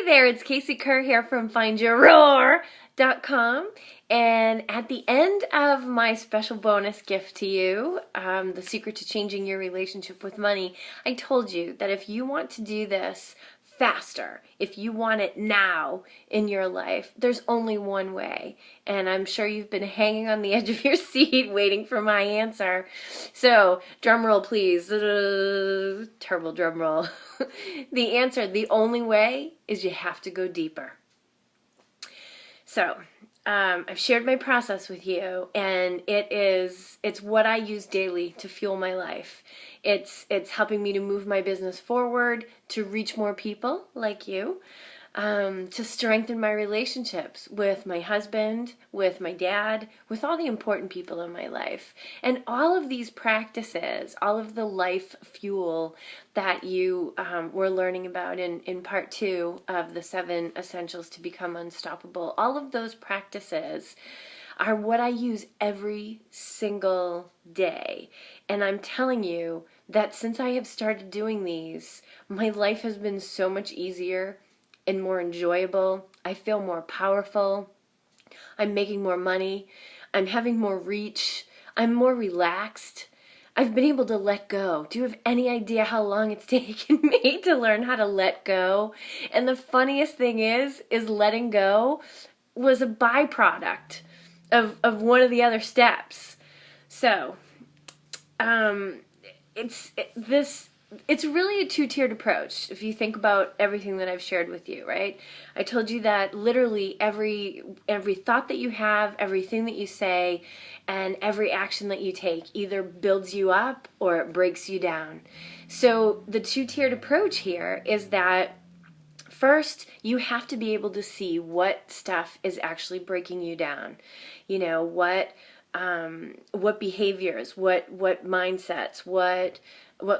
Hey there, it's Casey Kerr here from FindYourRoar.com, and at the end of my special bonus gift to you, the secret to changing your relationship with money, I told you that if you want to do this faster, if you want it now in your life, there's only one way, and I'm sure you've been hanging on the edge of your seat waiting for my answer. So, drum roll please, turbo drum roll. The answer, the only way, is you have to go deeper. So, I've shared my process with you, and it's what I use daily to fuel my life. It's helping me to move my business forward, to reach more people like you, to strengthen my relationships with my husband, with my dad, with all the important people in my life. And all of these practices, all of the life fuel that you were learning about in part 2 of the 7 Essentials to Become Unstoppable, all of those practices are what I use every single day. And I'm telling you that since I have started doing these, my life has been so much easier and more enjoyable. I feel more powerful. I'm making more money. I'm having more reach. I'm more relaxed. I've been able to let go. Do you have any idea how long it's taken me to learn how to let go? And the funniest thing is letting go was a byproduct of one of the other steps. So, it's really a two-tiered approach if you think about everything that I've shared with you, right? I told you that literally every thought that you have, everything that you say, and every action that you take either builds you up or it breaks you down. So the two-tiered approach here is that first, you have to be able to see what stuff is actually breaking you down. You know, what behaviors, what mindsets, what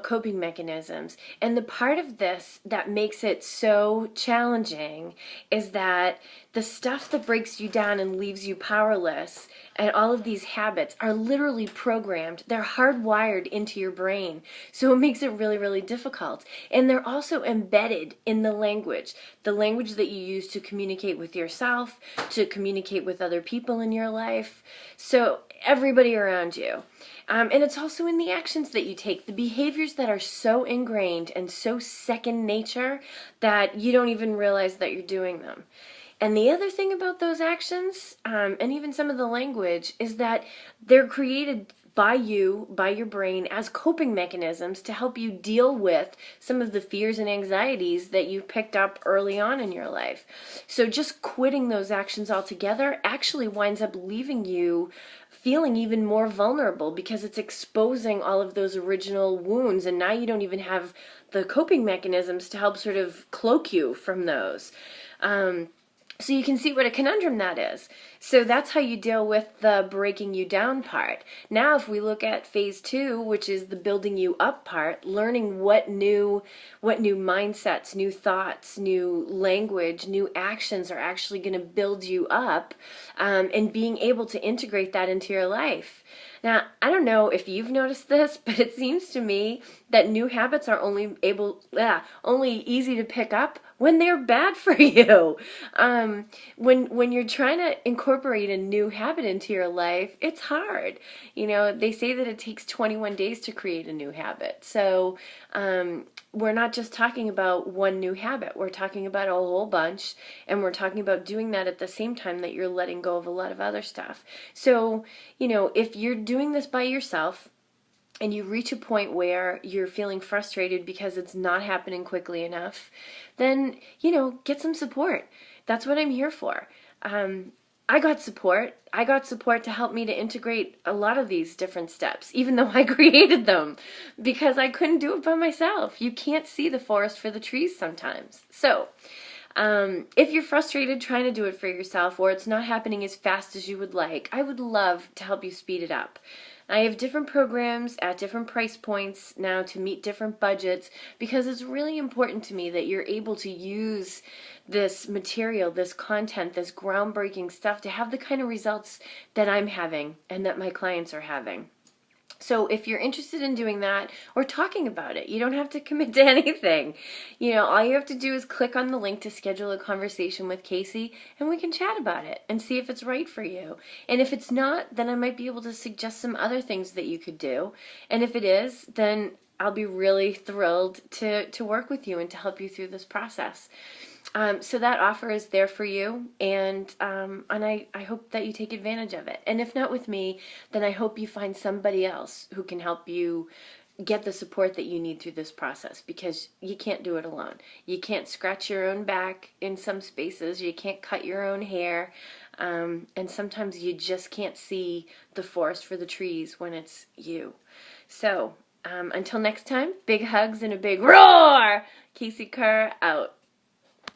coping mechanisms. And the part of this that makes it so challenging is that the stuff that breaks you down and leaves you powerless, and all of these habits are literally programmed. They're hardwired into your brain. So it makes it really, really difficult. And they're also embedded in the language that you use to communicate with yourself, to communicate with other people in your life. So everybody around you. And it's also in the actions that you take, the behaviors that are so ingrained and so second nature that you don't even realize that you're doing them. And the other thing about those actions, and even some of the language, is that they're created by you, by your brain, as coping mechanisms to help you deal with some of the fears and anxieties that you picked up early on in your life. So just quitting those actions altogether actually winds up leaving you feeling even more vulnerable because it's exposing all of those original wounds, and now you don't even have the coping mechanisms to help sort of cloak you from those. So you can see what a conundrum that is. So that's how you deal with the breaking you down part. Now if we look at phase 2, which is the building you up part, learning what new mindsets, new thoughts, new language, new actions are actually going to build you up, and being able to integrate that into your life. Now, I don't know if you've noticed this, but it seems to me that new habits are only easy to pick up when they're bad for you. When you're trying to incorporate a new habit into your life, it's hard. You know, they say that it takes 21 days to create a new habit. So we're not just talking about one new habit. We're talking about a whole bunch, and we're talking about doing that at the same time that you're letting go of a lot of other stuff. So, you know, if you're doing this by yourself, and you reach a point where you're feeling frustrated because it's not happening quickly enough, then, you know, get some support. That's what I'm here for. I got support. I got support to help me to integrate a lot of these different steps, even though I created them, because I couldn't do it by myself. You can't see the forest for the trees sometimes. So, if you're frustrated trying to do it for yourself, or it's not happening as fast as you would like, I would love to help you speed it up. I have different programs at different price points now to meet different budgets, because it's really important to me that you're able to use this material, this content, this groundbreaking stuff to have the kind of results that I'm having and that my clients are having. So if you're interested in doing that or talking about it, you don't have to commit to anything. All you have to do is click on the link to schedule a conversation with Casey, and we can chat about it and see if it's right for you. And if it's not, then I might be able to suggest some other things that you could do. And if it is, then I'll be really thrilled to work with you and to help you through this process. So that offer is there for you, and I hope that you take advantage of it. And if not with me, then I hope you find somebody else who can help you get the support that you need through this process, because you can't do it alone. You can't scratch your own back in some spaces. You can't cut your own hair. And sometimes you just can't see the forest for the trees when it's you. So until next time, big hugs and a big roar. Casey Kerr out.